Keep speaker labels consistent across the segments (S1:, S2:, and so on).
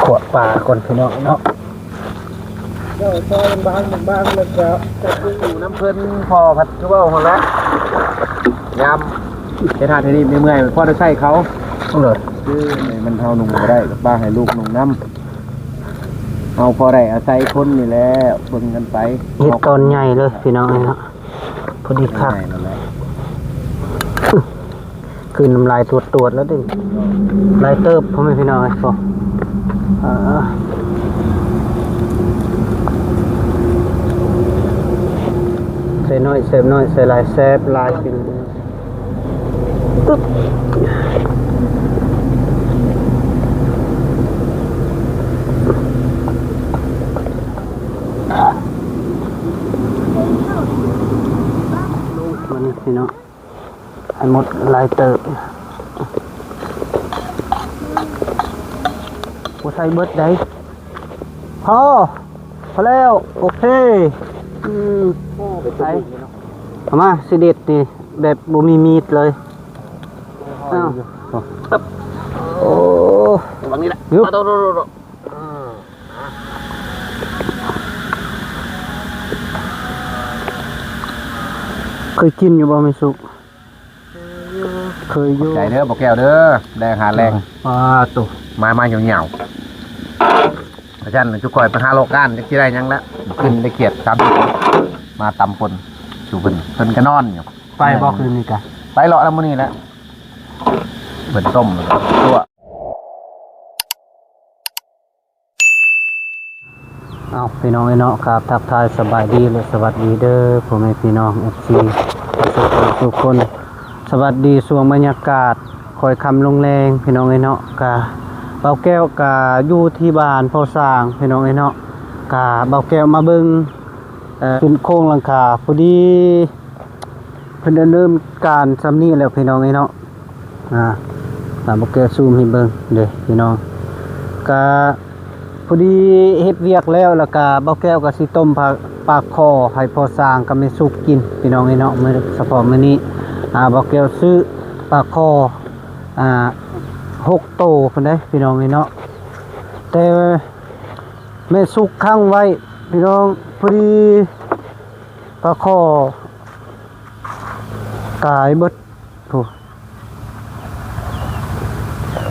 S1: ขวดปลาคนพี่น้องเนาะ
S2: เจ้าซอยบางเลยจะอยู่น้ำเพิ่นพอพัดคือว่าคนละยำเททาเทนีเมื่อยพ่อได้ใช้เขา
S1: เลย
S2: คือมันเท่านุ่งก็ได้กับป้าให้ลูกนุ่งน้ำเอาพอได้อาศัยคนนี่แหละเบิ่งกันไป
S1: เห็ดตอนใหญ่เลยพี่น้องเนาะพอดีคักคือน้ำลายตรวจแล้วดิลายเติบพ่อแม่พี่น้องพอใส่น้อยเสพน้อยใส่ลายแซบลายกินปึ๊บวันนี้พี่น้องให้หมดลายเติบกูใส่เบิร์ดได้พอแล้วโอเคไปใส่เอามาสิเด็ดนี่แบบบ่มีมีดเลยโอ้
S2: บางนี้แหละ
S1: ยุบเคยกินอยู่บ่ไม่สุกเคยอยู่
S2: ใจเด้อบอกแก้วเด้อแดงหาแรง
S1: ตุ
S2: มาเหี่ยวอาจารย์จุกคอยไปหาโลก้านจะกี่ได้ยังแล้วขึ้นได้เกียรติ30มาตำปนสู่เพิ่นก็นอนอยู่
S1: ไปบ่คืนนี้กะ
S2: ไปเลาะแล้วมื้อนี้แหละเพิ่นต้มตัว
S1: เอาพี่น้องเนาะครับทักทายสบายดีเลยสวัสดีเด้อพ่อแม่พี่น้อง FC ทุกคนสวัสดีช่วงบรรยากาศคอยคำลงแรงพี่น้องเนาะกะเบาแก้วกะอยู่ที่บ้านพ่อสร้างพี่น้องเนาะกะเบาแก้วมาเบิ่งขึ้นโครงหลังคาพอดีเพิ่นเริ่มการซ้ำนี้แล้วพี่น้องเนาะเบาแก้วซูมให้เบิ่งเด้อพี่น้องกะพอดีเฮ็ดเวียกแล้วก็เบาแก้วก็สิต้มปลาคอให้พอสร้างก็ไม่สุกกินพี่น้องเนาะมื้อเฉพาะมื้อนี้เบาแก้วซื้อปลาคอ6 โตเพิ่นได้พี่น้องเนาะแต่ไม่สุกค้างไว้พี่น้องพอดีปลาคอกายเบิด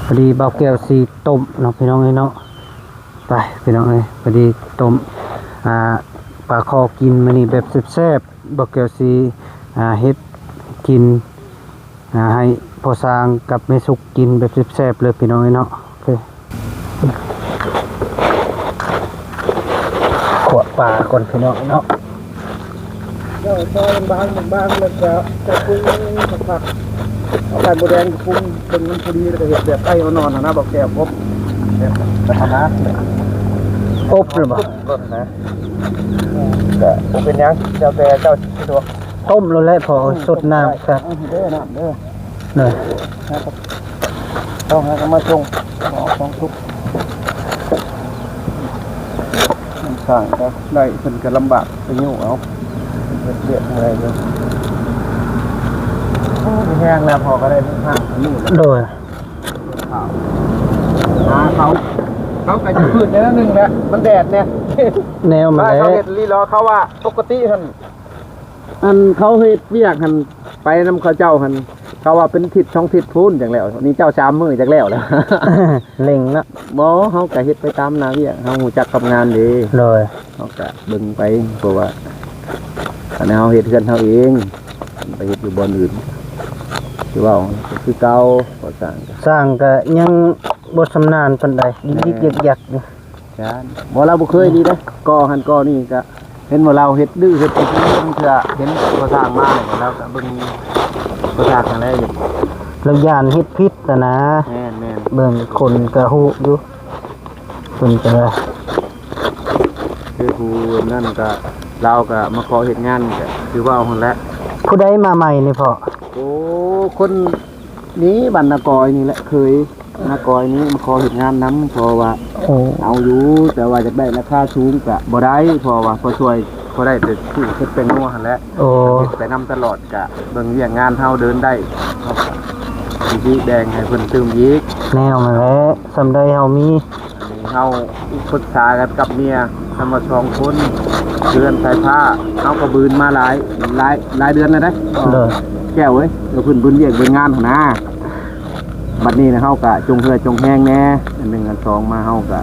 S1: พอดีเบาแก้วสิต้มเนาะพี่น้องเนาะไปพี่น้องพอดีต้มปลาคอกินมื้อนี้แบบแซ่บๆบ่เกี่ยวสิเฮ็ดกินให้พอสร้างกับแม่สุกกินแบบแซ่บๆเลยพี่น้องเนาะโอเคขวดปลาก่อนพี่น้องเนาะ
S2: เจ้าซอยบางเลยจะปรุงผักเอาไข่มดแดงปรุงเป็นมันพอดีแล้วก็เฮ็ดแบบไก่เอานอนนะบอกแก้วพบแบบธรรมดา
S1: อบหรือเปล่า
S2: นะก็เป็นยังเจ้าแต่เจ้าตัว
S1: ต้มแล้วแหละพอสดน้ำครับ
S2: เด้อน้ำเด้อ
S1: เนี่ย
S2: ต้องให้เขามาชงของทุกสั่งก็ได้เพิ่นก็ลำบากไปยุ่งเอาเรียกอะไรเด้อแห้งแล้วพอก็ได้ห้างนี่
S1: โดย
S2: เขาก็จะพืชในนั้นนึงแหละมันแดดเนี่ย
S1: แนวมัน
S2: เขาเห็ดรีรอเขาว่าปกติท่านเขาเฮ็ดเวียกหันไปนำเขาเจ้าหันเขาว่าเป็นทิศช่องทิศพูนจังแล้วนี่เจ้า3 มื้อจังแล้ว
S1: เล็งนะ
S2: บ่เฮาก็เฮ็ดไปตามหน้าเวียกเฮาฮู้จักทำงานดี
S1: เลย
S2: เฮาก็เบิ่งไปเพราะว่าอันนี้เฮาเฮ็ดเฮือนเฮาเองไปเฮ็ดอยู่บ่อนอื่นคือว่าคือเก่าก็
S1: สร้างก็ยังบ่ชำนาญปานใดยิกๆยักๆอยู่
S2: จ้าบ่เราบ่เคยดีเด้ก่อหันก่อนี่ก็เห็นว่าเราเฮ็ดดื้อเฮ็ดอีกเรื่องเถื่อเห็นก็สร้างมาแล้วก็เบิ่งก็สร้างอะไรอยู่
S1: แล้วย่านเฮ็ดผิดนะ
S2: แม่น
S1: เบิ่งคนก็ฮู้อยู่เพิ่นก็
S2: คือผู้นั่นก็เราก็มาขอเฮ็ดงานก็คือว่าหั่นแหละ
S1: ผู้ใดมาใหม่นี่พ่อ
S2: โอ้คนนี้บรรณกรนี่แหละเคยนากรนี้มาขอเฮ็ดงานนำเพราะว่าเอาอยู่แต่ว่าจะได้ราคาสูงก็บ่ได้เพราะว่าพอช่วยพอได้แต่ชื่อเฮ็ดเป็นนัวหั่นแหละไปนำตลอดก็เบิ่งเรื่องงานเฮาเดินได้สิแดงให้เพิ่นตื้มอีก
S1: แนวมาแล้วซำใดเฮามี
S2: เฮาปรึกษากันกับเมียทำมา2 คนเดือนสายผ้าเฮาก็บืนมาหลายเดือนแล้วนะ
S1: เลย
S2: แก้วเว้ยเดี๋ยวเพิ่นบืนเรียกบืนงานหั่นนะบัดนี้นะเฮาก็จงเฮือจงแห้งแน่อันหนึ่งอันสองมาเฮาก็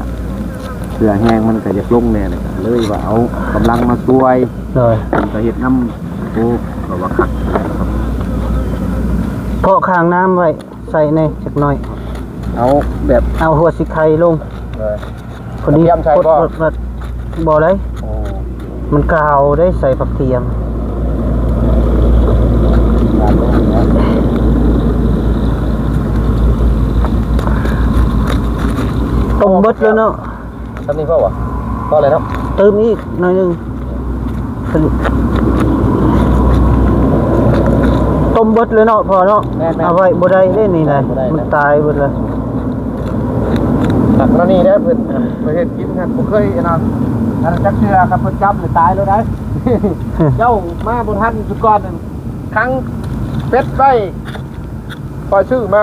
S2: เสือแห้งมันก็จะลงแน่เลยว่าเอากำลังมาช่วย
S1: เลย
S2: มันก็เฮ็ดน้ำโอ้ก็ว่าคักแล้วครับ
S1: เพาะข้างน้ำไว้ใส่ในจักหน่อย
S2: เอาแบบ
S1: เอาหัวสิไข่ลง
S2: เลย
S1: พอดี
S2: เตรียมใส่บ่
S1: ดบ่เลย
S2: โอ้
S1: มันกาวได้ใส่ผักเทียม
S2: การลงนะ
S1: ต้มเบิดแล้วเนาะ
S2: ทำนี่พ่อวะพ่ออะไรเนาะ
S1: เติมอีกหน่อยหนึงต้มเบิดเลยเนาะพอเนาะเอาไว้บ่ได้เด้นี่แหละมันตายเบิดเลย
S2: ตักแล้วนี่ได้เพิ่นไปเฮ็ดกินกันบ่เคยนะอันจักเชือครับเพิ่นจับเลยตายเลยได้ เจ้ามาบนทันสุดก่อนนั่นครั้งเป็ดไปปล่อยชื่อมา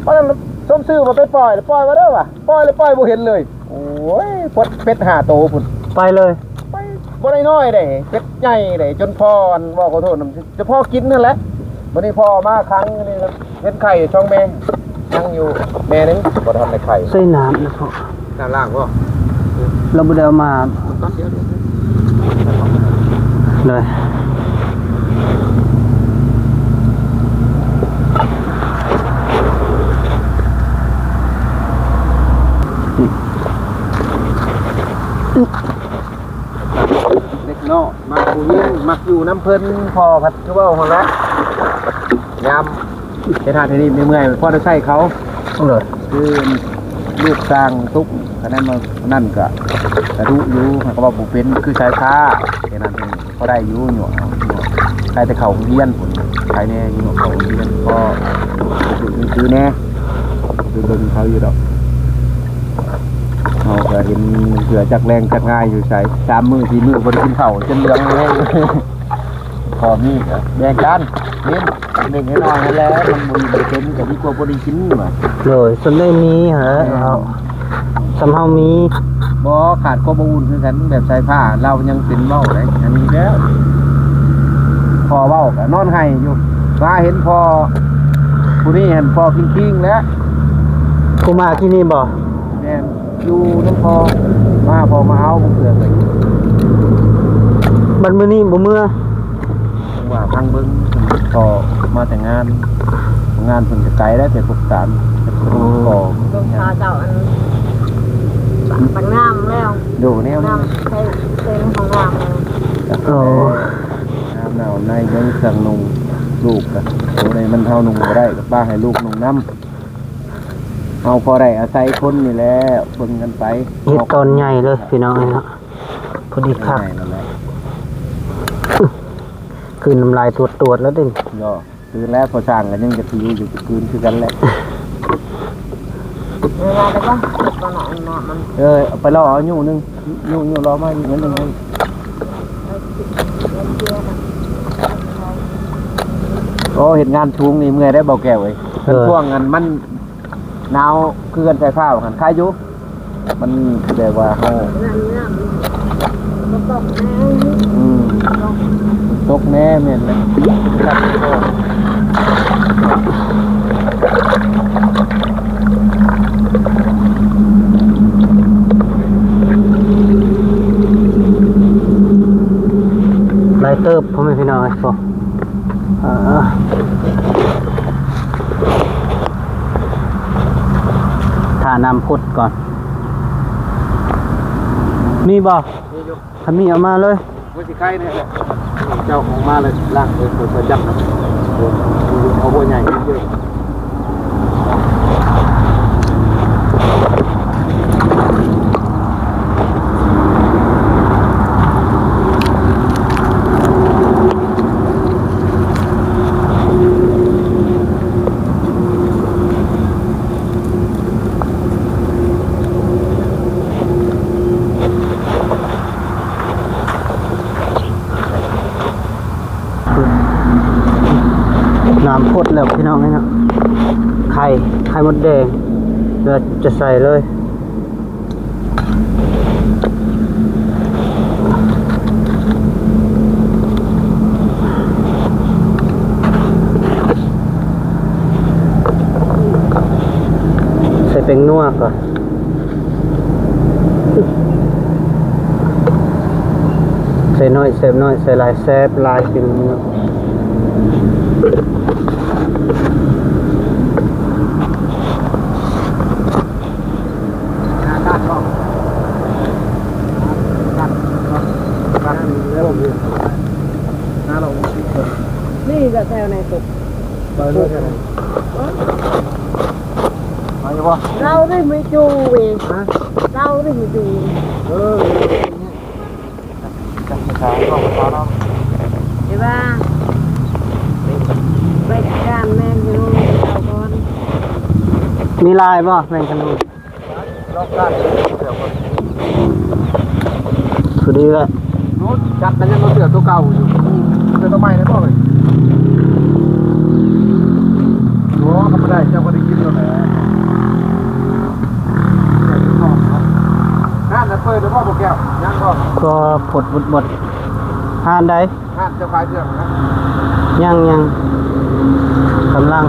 S2: เพราะนั้นส้มซื้อมาเป็ดปล่อยมาเด้อว่ะปล่อยเลยปล่อยบ่เห็นเลย โอ้ยพดเป็ด5 โตพุ่น
S1: ไปเลย
S2: ไปบ่ได้น้อยเด้เป็ดใหญ่เด้จนพ่ออันว่าขอโทษนำจะพ่อกินนั่นแหละบัดนี้พ่อมาครั้งนี่เฮ็ดไข่ช่องแม่ยังอยู่แม่นึงบ่ทันได้ไข่
S1: ใส่น้ำนะพ่อ
S2: ด้านล่างบ่
S1: เราบ่ได้เอามา
S2: ต้นเดียว
S1: เลย
S2: เด็กน้อมาผู้ยิ่งมักอยู่น้ำเพิ่นพอพัดคือว่าหัวเราะยามเฮ็ดหาที่นี่เมื่อยๆพอได้ใช้เขา
S1: เลย
S2: คือลูกสร้างทุกคะแนนมานั่นก็กระดุอยู่เขาก็ว่าบุเป็นคือชายค้าแค่นั้นเองก็ได้อยู่หยวกใครแต่เขาเฮียนผลใครแน่อยู่เขาเฮียนก็คือแน่คือเบิ่งเขาอยู่ดอกเขาก็เห็นเสือจักแรงจักง่ายอยู่ใส่3 มื้อ4 มื้อบนกินข้าวจนเหลืองเลยพอมีก็แบ่งกันนี่เด็กน้อยนั่นแหละมันบ่ได้เป็นก็ดีกว่าบ่ได้กินว่า
S1: เลยส่วนได้มีฮะเอาสำเฮามี
S2: บ่ขาดข้อมูลคือกันแบบใส่ผ้าเรายังเป็นเว้าได้อันนี้แล้วพอเว้าก็นอนให้อยู่มาเห็นพอผู้นี้เห็นพอคิงๆแล้ว
S1: กูมาที่นี่บ่
S2: แม่นอยู่น้ำพอมาพอมาเอาบ่เสือเลย
S1: บัดมื้อนี้บ่เมื่อ
S2: ว่าพังเบิ่งพอมาแต่งานเพิ่นจะไกลแล้วแต่พวกสารก็
S3: ลงชาเจ้าอันปันงามแล้ว
S2: ดูแนว
S3: งามใช้เต็มของงามเลย
S1: โอ้
S2: น้ำหนาวในเบิ่งเครื่องนุ่งลูกก็โอ้ได้มันเฮานุ่งบ่ได้ก็ป้าให้ลูกนุ่งน้ำเอาพอได้อาศัยคนนี่แหละคนกันไป
S1: เฮ็ดตอนใหญ่เลยพี่น้องเอ้ยเนาะพอดีคัก
S2: นั่นแหละ
S1: คืนน้ำลายตรวจแล้วเด้
S2: ย่อคือแล้วพอสร้างกันยังจะพิวอยู่คืนคือกันแหละ
S3: เวลาได้บ้างตอนนั้นน่ะมัน
S2: เอาไปรอเอาอยู่นึงอยู่รอมาอีกนิดนึงให้โอ้เห็นงานชุงนี่เมื่อยได้เบาแก้วเว้ยเป็นพวกงานมันหนาวคือกันใส่ผ้าหันคายอยู่มันแบบว่าเฮา
S3: นั่นเนี่ยมันตกแน่
S2: ตกแน่แม่นเลยครับพ่อ
S1: หลายเติบพ่อแม่พี่น้องเอ้ยพ่อถ้าน้ำพุดก่อน มีบ่
S2: นี่อยู่
S1: ถ้ามีเอามาเลย
S2: ว่าสิใครเนี่ยแหละเจ้าของมาเลยล่างเลยเปิดจับนะเอาบัวใหญ่เยอะ
S1: น้ำพดแล้วพี่น้องนี่นะไข่มดแดงเดี๋ยวจะใส่เลย นัวก่อนใส่น้อยแซ่บน้อยใส่หลายแซ่บหลายเป็นนัว
S3: นี่จะแถวไหนตก
S2: ไปเรื่อยๆไปบ่
S3: เราได้ไม่จูเองเราได้ไม่จู
S2: จับขาก็ขาเนาะ
S3: ใช่ป่ะไปการแม่นอยู่เราก่อน
S1: มีลายบ่แม่งขนุน
S2: รอบด้านเดี๋ยวก่อน
S1: คือดีละ
S2: นู้นจัดแล้วยังเสือตัวเก่าอยู่เสือตัวใหม่ได้บ่เลยโอ้ทำไม่ได้เจ้าก็ได้กินแล้วแหละห้านจะเปิดหรือว่าพวกแก้วยังก็
S1: ก็ผดบดทานได้
S2: ห้านจะขายเสื้อนะ
S1: ยังกำลัง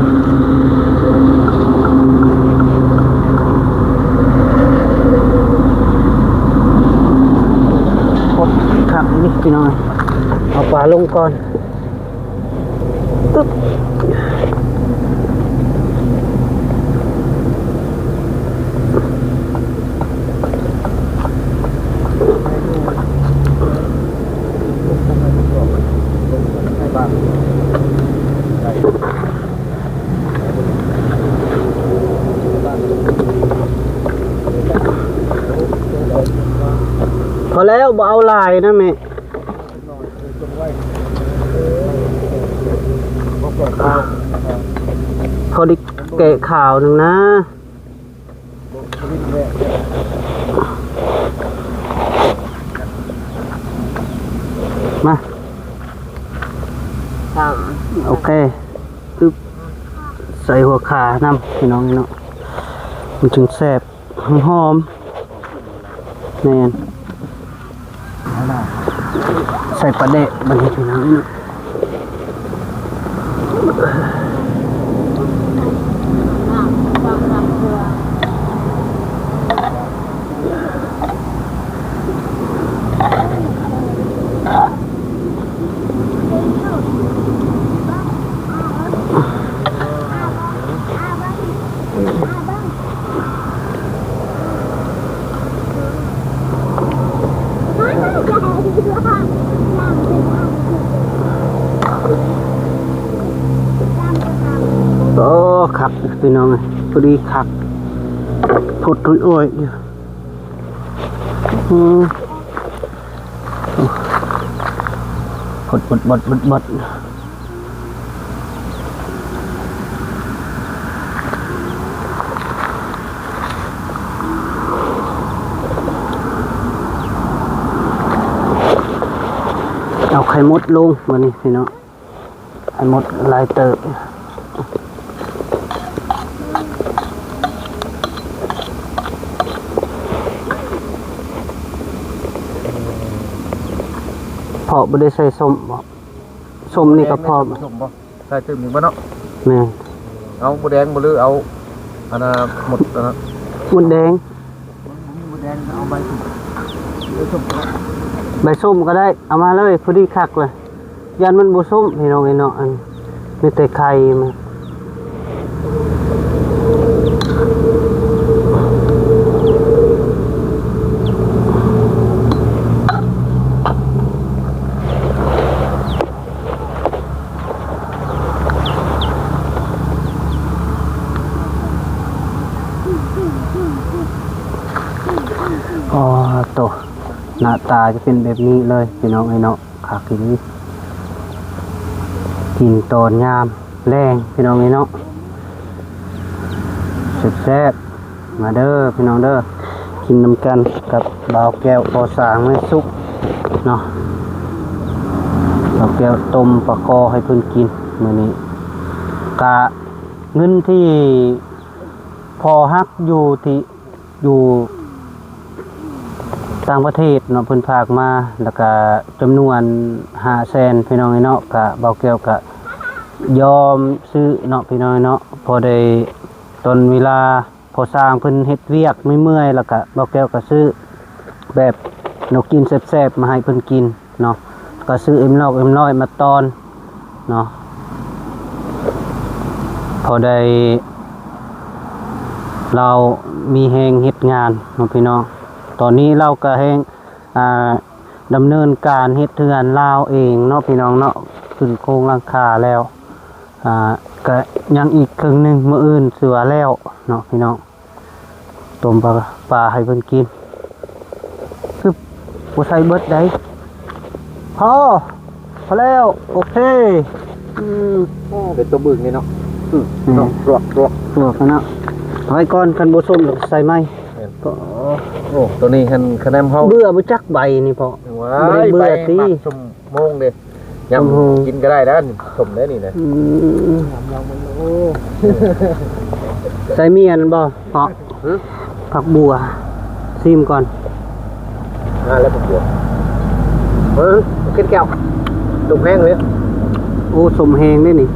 S1: ผดครับนี่พี่น้องเอาปลาลงก่อนตึ๊บพอแล้วบ่เอาลายนะแม่พอดิแกะข่าวหนึ่งนะมา
S3: ท
S1: โอเคตึ๊บใส่หัวขานำพี่น้องนี่เนาะมันจึงแซ่บหอมแน่นใส่ปลาเดะบันนี้พี่น้องนี่เนาะโอ้ขับพี่น้องไงพอดีขับผดรุ่ยอ้อยอยู่ผดบดเอาไข่มดลงมานี่พี่น้องไข่มดลายเติบพอบ่ได้ใส่ส้มบ่ส้มนี่ก็พอ
S2: ส้มบ่ใส่ตึมหนึ่งบ่เนาะ
S1: แม่น
S2: เอาหมูแดงบ่หรือเอาอันน่ะหมดอันน่ะ
S1: มดแดง
S2: หมูแดงเอาใบส้มส้ม
S1: ใบส้มก็ได้เอามาเลยพอดีคักเลยยันมันบ่ส้มพี่น้องไอ้เนาะอันมีแต่ไข่มันอ๋อโตหน้าตาจะเป็นแบบนี้เลยพี่น้องไอ้เนาะคักทีนี้กินตอนยามแรงพี่น้องไอ้เนาะแซ่บๆมาเด้อพี่น้องเด้อกินน้ำกันกับบ่าวแก้วพอสางไม่สุกเนาะบ่าวแก้วต้มปลาคอให้เพิ่นกินมื้อนี้กะเงินที่พอฮักอยู่ที่อยู่ต่างประเทศเนาะเพิ่นฝากมาแล้วก็จำนวน500,000พี่น้องเนาะก็เบาเกี่ยวก็ยอมซื้อเนาะพี่น้องเนาะพอได้ตอนเวลา พอสร้างเพิ่นเฮ็ดเวียกไม่เมื่อยแล้วก็บ่แก้วก็ซื้อแบบแนวกินแซ่บๆมาให้เพิ่นกินเนาะก็ซื้อเอ็มลอกเอ็มน้อยมาตอนเนาะพอได้เรามีแฮงเฮ็ดงานเนาะพี่น้องตอนนี้เราก็แฮงดำเนินการเฮ็ดเทือนลาวเองเนาะพี่น้องเนาะขึ้นโครงหลังคาแล้วก็ยังอีกครึ่งหนึงมื้ออื่นเสือแล้วเนาะพี่น้องต้มปลาให้เพิ่นกินคือบ่ใส่เบิดได้พอแล้วโอเค
S2: เป็นตัวบึกนี่เนาะเนาะรวก
S1: ตัวกันเนาะเอาไว้ก่อนกันบ่ส้มใส่ไม้ก็
S2: โอ้ตัวนี้คะแนนเฮา
S1: เบื่อบ่จักใบนี่พอ
S2: ว้ายเบื่อติสมโมงเด้ยำกินก็ได้แล้วสมได้นี่นะ
S1: ใส่เมียนบ่เพาะผักบัวซิมก่อน
S2: แล้วผักบัวขึ้นแก้วตุกแห้งเลย
S1: โอ้สมแหงได้นี่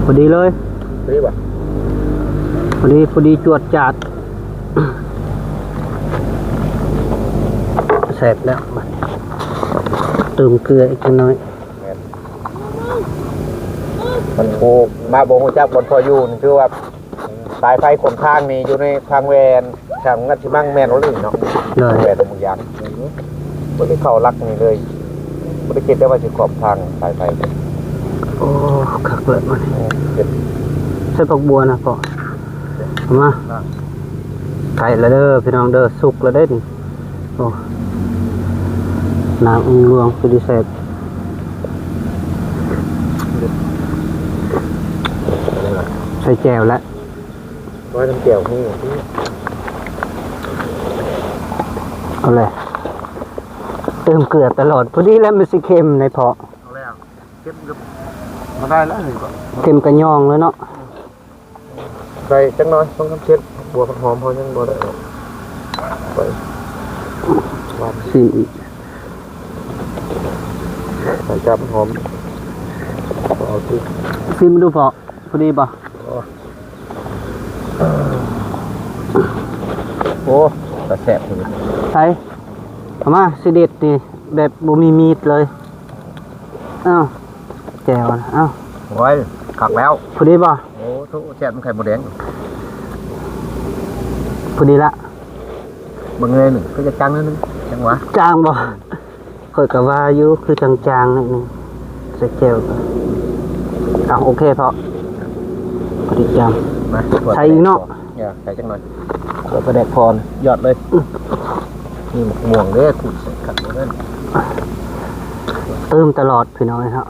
S1: พอดีเลย
S2: ดีป่ะ
S1: พอดีจวดจัดแซ่บแล้วมาเติมเกลืออีกน้อย
S2: มันโผล่มาบ่ฮู้จักบนพออยู่นี่คือว่าสายไฟขนทางนี่อยู่ในทางแวนทางงัดสิมั่งแม่นบ่เนาะแวนตรงยางบ่ได้เข้ารักนี่เลยบ่ได้คิดได้ว่าสิขอบทางสายไฟ
S1: โอ้คักเลยมันใส่ผักบัวนะพ่อมาไก่ละเด้อพี่น้องเด้อสุกละเด้นี่โอ้น้ำรวงคือดีแซ่บใส่แจ่วแล้ว
S2: ว่าทำแจ่วนี่
S1: เอาเลยเติมเกลือตลอดพอดีแล้วมันสิเค็มในพอ
S2: เอาแล้วเค็มกับมาได้แล้วนี่ก็
S1: เค็มกระยองแล้วเนาะ
S2: ใส่จังน้อยต้องทำเช็ดบัวหอมพอยังบัวได้ไป
S1: ซิมอีก
S2: ใส่จับหอมเอาที่
S1: ซิมดูพอดีป่ะ
S2: โอ้กระแสบเลย
S1: ใช่เอามาสิเด็ดนี่แบบบ่มีมีดเลยอ้าวแจ่วนะอ้าว
S2: โอ้ยขักแล้ว
S1: พอดีป่ะ
S2: โอ้ทุกแซ่บมันไข่หมูแดง
S1: พอดีละ
S2: บางเงยหนึ่งก็จะจางนิดนึงจังหวะ
S1: จางบ่เคยกับว่าอยู่คือจางๆนิดนึงใส่แจ่วโอเคพอดีจางใส่อีกเนาะ
S2: ใส่จังหน่อยตัวกระเด็กพรหยอดเลยนี่หมกม่วงเด้อถูกใส่ขัดเลย
S1: เติมตลอดพี่น้อยครับ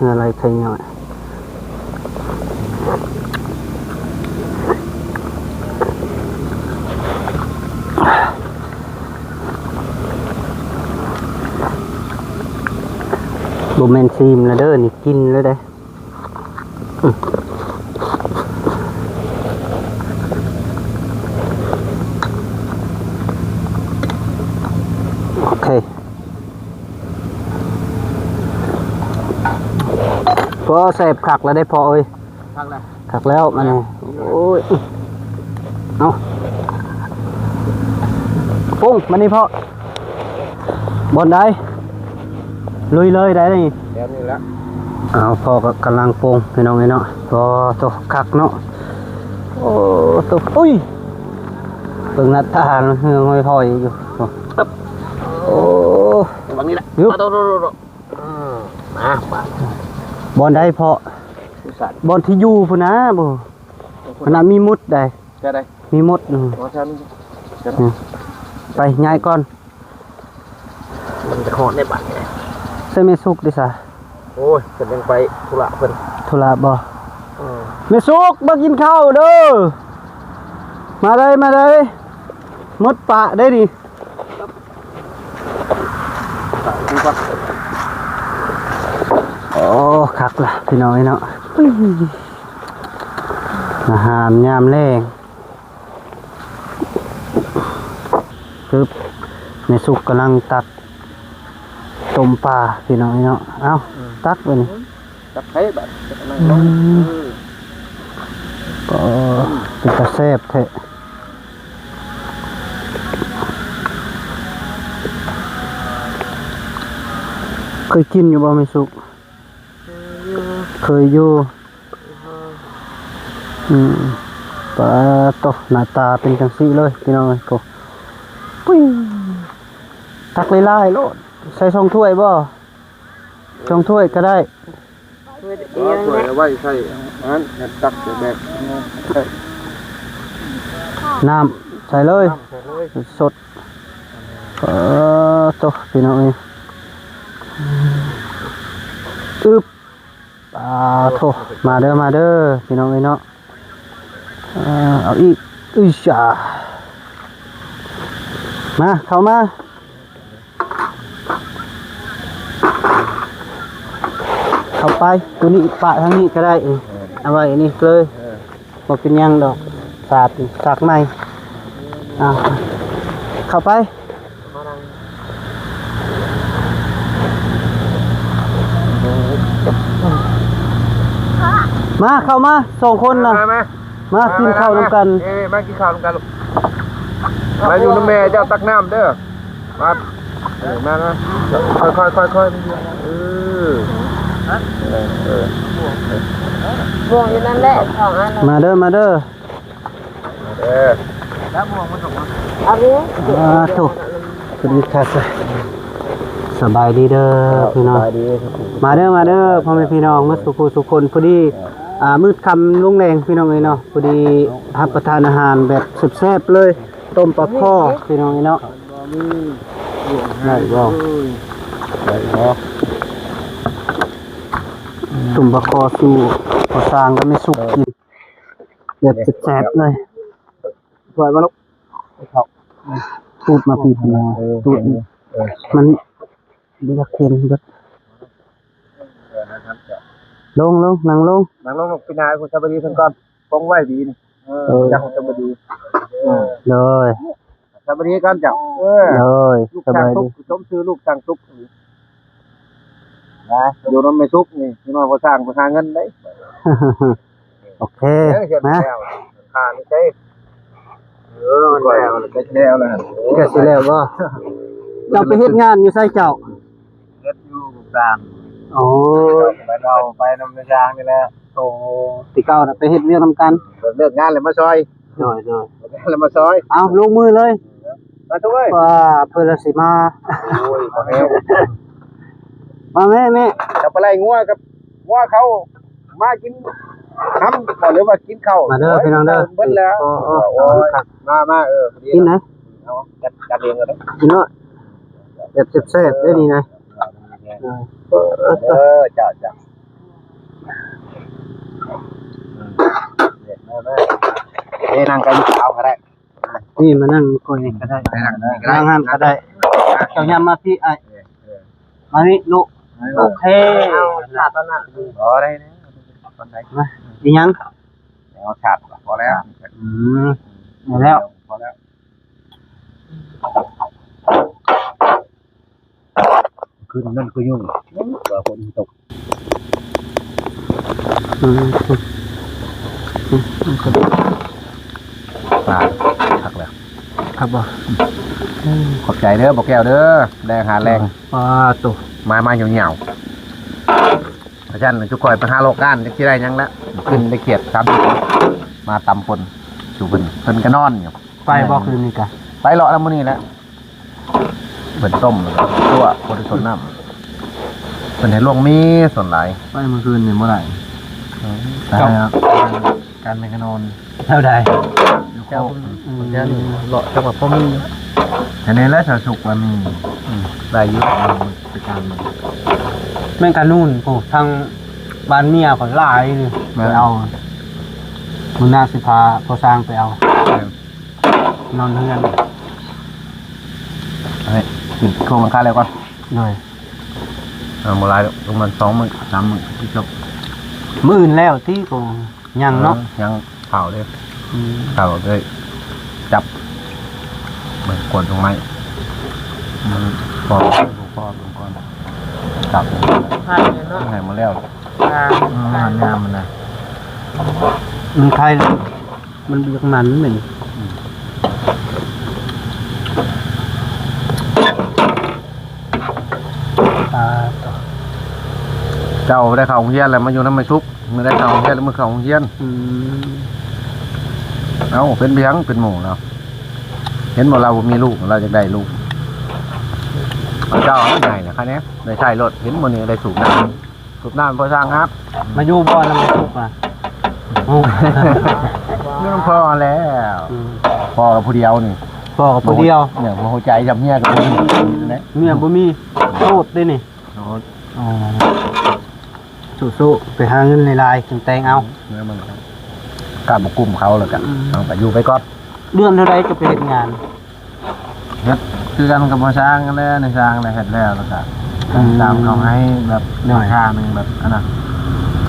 S1: อะไรใช่หน่อยโบแมนซีมแล้วเด้อนี่กินแล้วได้โอเคพอเสพขักแล้วได้พอเอ้ยขักแล้วมันโอ้ยเอาปุ้งมันนี่พอบนได้ลุยเลยได้นี่
S2: เดี๋ยวนี้ละ
S1: พ่อก็กำลังปรุงพี่น้องเนาะพอตัวคักเนาะโอ้ตัวอุ้ยเบิ่งหน้าตาเฮืองห้อยๆอยู่โอ้
S2: บางนี้แหละยุบมา
S1: บอลได้พอบอลที่อยู่พุ่นนะบ่ขนาดมีมุดได้มีมุดไปง่ายก่อน
S2: มันจะหอดในบัตร
S1: ใส่เมซุกดิซะ
S2: โอ้ยเพิ่นยังไปธุระเพิ่น
S1: ธุระบ่เมซุกมากินข้าวเด้อมาเลยมดปะได้ดิโอ้คักล่ะพี่น้อยเนาะอาหารยามแรงคือเมซุกกำลังตักต้มปลาพี่น้อยเนาะเอาตักไปนี่
S2: จับไข่แบบจะนั่งลง
S1: ก็เป็นตาแซ่บแท้เคยกินอยู่บ่ไม่สุกเคยอยู่ปลาตกหน้าตาเป็นจังซี่เลยพี่น้องเอ้ยโกปุ้ยตักไล่ๆโลดใส่ช่องถ้วยบ่ช่องถ้วยก็ได้
S2: สวยไว้ใช่งั้นตักแบบ
S1: น้ำใส่เลยสดตกพี่น้องเอ้ยอึบโถมาเด้อพี่น้องเอ้ยเนาะเอาอีกจ้ามาเข้ามาเข้าไปตัวนี้ปะทางนี้ก็ได้เอาไว้นี่เลยบ่เป็นหยังดอกสาดสากในเข้าไปมาเข้ามา2คนนะมากินข้าวนำกัน
S2: มากินข้าวนำกันลูกมาอยู่น้ำแม่เจ้าตักน้ำเด้อมามานะค่อย
S3: บ่วงอยู่นั่นแหละของอัน
S1: มาเด้อ
S2: แล้วม่วงมันส่งมา
S3: เอาดิ
S1: ถูกสวัสดีครับสบายดีเด้อพี่น้องมาเด้อพ่อแม่พี่น้องมื้อสุขคนพอดีมืดค่ำลุงแรงพี่น้องเอ้ยเนาะพอดีรับประทานอาหารแบบแซ่บๆเลยต้มปลาข้อพี่น้องเอ้ยเนาะได้บ่ต้มปลาข้อสู่พอสร้างก็ไม่สุกกินแบบแซ่บๆเลย
S2: สวยมาลูก
S1: พูดมาปีมาพูดมันเดือดเค็มเดือดลงนั่งลง
S2: นั่งลงพี่นายคุณสบดีทั้งก่อนป้องไหวดีนี่จังสบดี
S1: เลย
S2: สบดีกันจัง
S1: เลย
S2: ลูก
S1: ส
S2: จัง
S1: บาย
S2: ทุ
S1: ดี
S2: กชมซื้อลูกจังทุกนะอยู่น้ำไม่ทุกนี่พี่น้องก็สร้างไปหาเงินได้
S1: โอเคนะ
S2: ค่านี่ใช่แล้วได้แล้วนะ
S1: เกิดสิแล้วก็เจ้าไปเฮ็ดงานอยู่ไสเจ้า
S2: เฮ็ดอยู่กลาง
S1: โอ้
S2: ไปเราไปน้ำยางนี่แหละ
S1: โตติเก่าน่ะไปเฮ็ดเวียกนำกัน
S2: เลิกงานเลยมาซอย
S1: โดย
S2: เลยมาซอย
S1: เอาลงมือเลย
S2: มาทุกเอ้ย
S1: ว่าเพิ่นละสิมา
S2: โอ้ยมาแม่
S1: มาแม่
S2: จะไปไล่งัวกับงัวเขามากินน้ำบ่หรือว่ากินข้าว
S1: มาเด้อพี่น้องเด้อ
S2: เบิ้ลแล้ว
S1: โอ้
S2: โอ้ยมา
S1: กินไหน
S2: เอาจัดเองเลย
S1: กินเนาะแบบแซ่บๆได้ดีนะ
S2: จ้านี่นั่งกันเอาก็ได้
S1: นี่มานั่งคุยก็ได้นั่งหันก็ได้เจ้ายำมาพี่ไอ้มานี่ลูกโอเคเอาฉาดตอนนั้น
S2: ได้นะตอนไหน
S1: มาอีหยัง
S2: เอาฉาดพอแล้ว
S1: ได้แล้ว
S2: พอแล้วขึ้นนั่นก็ยุ่งว่าฝนตกปลาทักแล้ว
S1: ครับบ่
S2: ขอบใจเด้อบอกแก้วเด้อแรงหาแรง
S1: ปลาตุ
S2: มาเหี่ยวๆอาจารย์ทุกคนไปหาโลก้านที่ได้ยังแล้วขึ้นได้เกียรติ30มาตำปนสู่เพิ่นก็นอนอยู่
S1: ไปบ่คืนนี้กะ
S2: ไปเลาะแล้วมื้อนี้แหละเพิ่นต้มตัวคนที่สนน้ำเพิ่นให้ลวงมีส่วนหลาย
S1: ไปเมื่อคืนนี่เมื่อไหร่
S2: ใช่ครับการเป็นขนอน
S1: เท่าใด
S2: เจ้าเลาะจังหวัดพ่อมีอันนี้แล้วสาสุกว่ามีได้อยู่ไปตามมัน
S1: แม่งกะนู่นโอ้ทางบ้านเมียของหลายนี่ไปเอามื้อหน้าสิพาพอสร้างไปเอานอนเฮือน
S2: เฮ้ยขึ้นโครงมันค่าแล้วก่อน
S1: เลย
S2: โมลายประมาณ2 มื้อ 3 มื้อที่จบ
S1: มื้ออื่นแล้วที่ก็ยังเนาะ
S2: ยังเผาเลยเผาเลยจับเหมือนกวนตรงไม้มันพอลงก่อนจับ
S3: ผ่านเนาะ
S2: ให้มาแล้ว หันงามมันนะ
S1: มันไทยมันเบียกมันเหมือน
S2: เจ้าได้เข้าโรงเรียนแล้วมาอยู่น้ำไม่ชุบไม่ได้เข้าโรงเรียนแล้วมาเข้าโรงเรียนเอ้าเป็นเพียงเป็นหมู่เนาะเห็นบอกเรามีลูกเราจะได้ลูกเจ้าใหญ่นะคันนี้ได้ใช้รถเห็นมันนี่ได้สูบน้ำพอสร้างครับ
S1: มาอยู่บ่อน้ำมันทุกอ่ะโอ้
S2: นี่ต้องพ่อแล้วพ่อกับผู้เดียวนี่
S1: พ่อกับผู้เดียว
S2: เนี่ยมาหัวใจจับเมียกับผู้นี่
S1: เมียบ่มีโทษด้วยนี่อ๋อสู้ๆไปหาเงินในลายจังแต่งเอา
S2: เนี่ยมันกล้าบกลุ่มเขาเลยกันเอาไปอยู่ไปก่อน
S1: เดือนเท่าไรจะไปเฮ็ดงาน
S2: เนี่ยคือกันกับมาสร้างกันแล้วในสร้างในเห็ดแล้วแล้วก็ตามเขาให้แบบหน่อยค่าหนึ่งแบบอันนั้น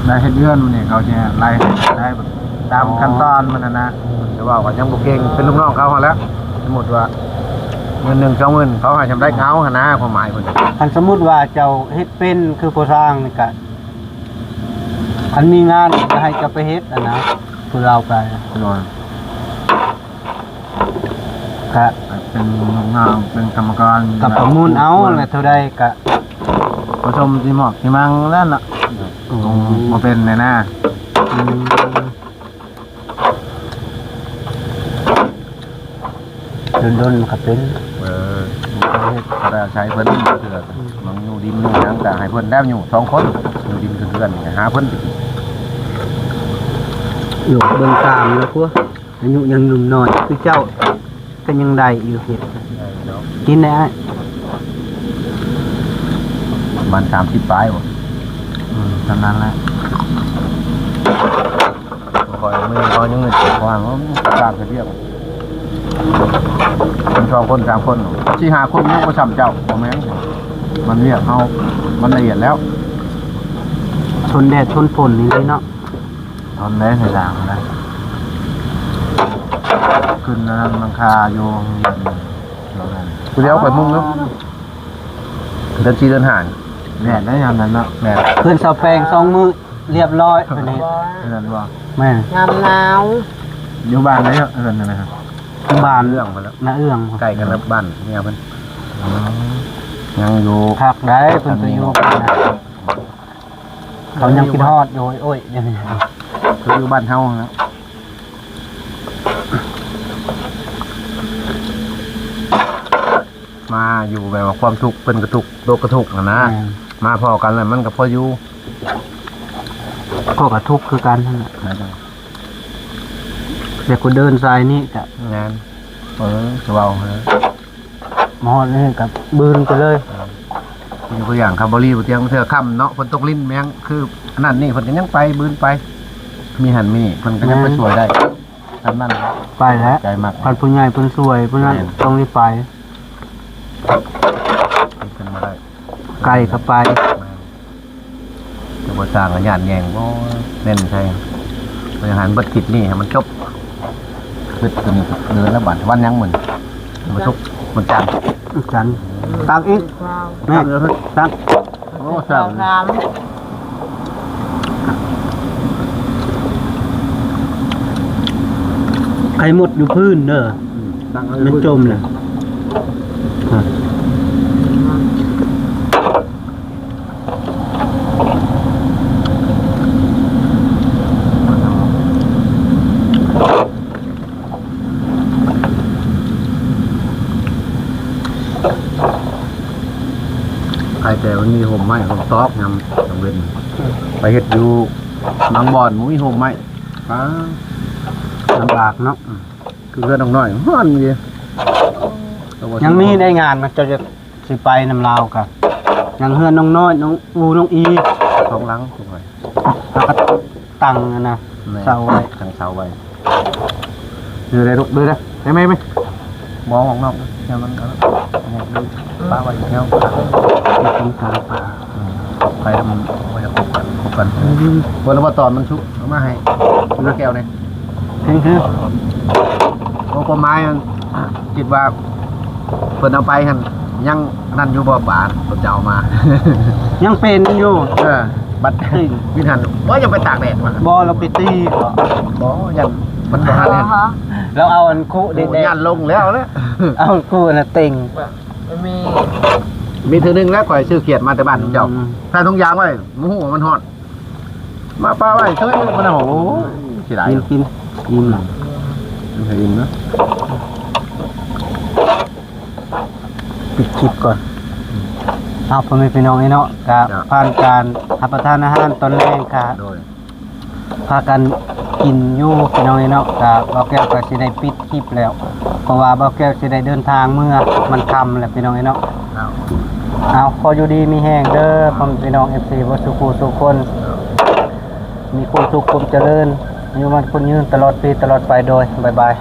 S2: ได้เห็ดเยื่อนมันเนี่ยเขาจะไล่ได้แบบตามขั้นตอนมันนะแต่ว่าก็ยังบุกเก่งเป็นลูกน้องเขาพอแล้วสมมติว่าเงิน1-2 หมื่นเขาให้ทำได้เงาหนะความหมายคน
S1: คันสมมุติว่าเจ้าเฮ็ดเป็นคือผู้สร้างนี่ก็คันมีงานจะให้เจะไปเฮ็ดอ่ะนะคือเราไป
S2: นอน
S1: ก็
S2: เป็นลูกน้องเป็นกรรมการ
S1: กับประมูลเอาแล้วเท่าใดก็
S2: ผสมที่หมอกที่มังแล้วน่ะมาเป็นในหน้า
S1: อืมโดนๆมันก็เป็น
S2: ก็ได้ใช้เพิ่นเถื่อนน้องอยู่ดินอยู่หยังแต่ให้เพิ่นได้อยู่2 คนอยู่ดินคือเพื่อนหาเพิ่น
S1: อยู่เบิ่งตามแล้วพวกอายุยังหนุ่มน้อยคือเจ้าก็ยังได้อยู่เฮ็ดกินได้อ้าย
S2: มัน30 ปลายบ่ตอนนั้นแหละคอยมือเขายังเงินเพราะว่าการเรียกเป็น2 คน 3 คนที่5 คนยังบ่ซ้ำเจ้าบ่แม่นมันเรียกเฮามันละเอียดแล้ว
S1: ทนแดดทนฝนนี่เลยเนาะ
S2: ตอนแรกในหลังนะขึ้นนั้นมังคาโยงกูเลี้ยวไปมุ่งเนาะเดินชีเดินห่างแม่ได้ยามนั้นเนาะแม่
S1: เพื่อนสาวแปลง2 มื้อเรียบร้อยอันนี้
S2: นั่นว่า
S1: แม่
S3: งามหนาว
S2: อยู่บ้านไหนเอิ้นนั่นนะครับ
S1: ที่บ้าน
S2: เรื่องมาแล้ว
S1: นาเอื้อง
S2: ใกล้กันแล้วบ้านเมียเพิ่นยังอยู่
S1: พักได้เพิ่นก็อยู่กันนะเขายังคิดฮอดอยู่โอ้ยยัง
S2: คืออยู่บ้านเฮานะมาอยู่แบบว่าความทุกข์เป็นกระทุกโลกกระทุกนะมาพอกันแล้วมันก็พออยู่
S1: ก็กระทุกข์คือกันนั่นแหละเด็กกูเดินสายนี่กับ
S2: งานจะเบาฮะ
S1: มอดนี่กับบืนไปเลย
S2: มีตัวอย่างคาร์บอรี่บนเตียงเธอค่ำเนาะฝนตกลิ้นแมงคืออันนั่นนี่ฝนก็ยังไปบืนไป มีหันมีนี่ฝนก็ยังไปช่วยได้ทำนั่น
S1: ไปแล้ว
S2: ใจมาก
S1: พันผู้ใหญ่เพิ่นสวยเพิ่นนั้นต้องรีบไป
S2: ขึ้นมาได้
S1: ไกลก็ไป
S2: จะบริจาคหยาดแยงก็เน้นใช่บริหารบัตรกิจนี่ให้มันจบคือจะมีเดือนละบาทวันยังเหมือนมาทุกมันจัน
S1: จันตักอีก
S3: ข้าว
S1: แม่ตัก
S2: โอ้
S3: ข้า
S2: สั่
S3: ว
S2: ง
S3: งาม
S1: ไข่หมดอยู่พื้นเด้อมันจมเลย
S2: ใครแต่วันนี้ห่มไม้ห่มซอกยำเว้นไปเฮ็ดอยู่บางบ่อนมุ้ยห่มไม้ป้า
S1: ลำบากเนาะ
S2: คือเพื่อนน้องน้อยฮ้อนเลย
S1: ยังมีได้งานมันจะสิไปนำลาวกับยังเฮือนน้องน้อยน้องอูน้องอี
S2: ท้องหลังถูกไหม
S1: แล้วก็ตั้งอะนะเสาไว้
S2: ทางเสาไว้
S1: ดูได้ลูกดูได้ได้ไหมไหม
S2: มองออกนอกแค่นั้นก็ป้าไว้แค่
S1: กินตาปลา
S2: ไปทำไว้คบกันวันละว่าตอนมันชุกเอามาให้น้าแก้วเนี่ย
S1: เพ่งคือ
S2: โอ้ต้นไม้มันคิดว่าเพิ่นเอาไปหันยังนั่นอยู่บ่บานเพิ่นจะเอามา
S1: ยังเป็นอยู่
S2: เออ บัดวินหันว่ายังไปตากแดดมา
S1: บ่เราไปตีบ่
S2: บ่ยันมันบ่หันเลย
S1: แล้วเอาอันคุเด็ก
S2: ยันลงแล้วนะ
S1: ๆเอาคุน่ะเต็ง
S3: มันมี
S2: มีเธอนึงแล้วข่อยซื้อเขียดมาแต่บ้านเจ้าถ้าทุ่งยางไว้มูหูมันฮอดมาป้าไว้ช่วยมันโอ้โหสิได้
S1: กินอิ่ม
S2: มันเคยกินเนาะ
S1: ปิดคลิปก่อนเอาพ่อแม่พี่น้องไอ้เนาะก็ผ่านการรับประทานอาหารตอนแรกค่ะ
S2: โดย
S1: พากันกินอยู่พี่น้องไอ้เนาะก็บ่าวแก้วก็สิได้ปิดคลิปแล้วเพราะว่าบ่าวแก้วสิได้เดินทางเมื่อมันค่ำแล้วพี่น้องไอ้เนาะ เอาขออยู่ดีมีแห้งเด้อพ่อแม่พี่น้อง FC บ่สุขทุกคน มีความสุขความเจริญอยู่มันคนยืนตลอดปีตลอดไปโดยบ๊ายบาย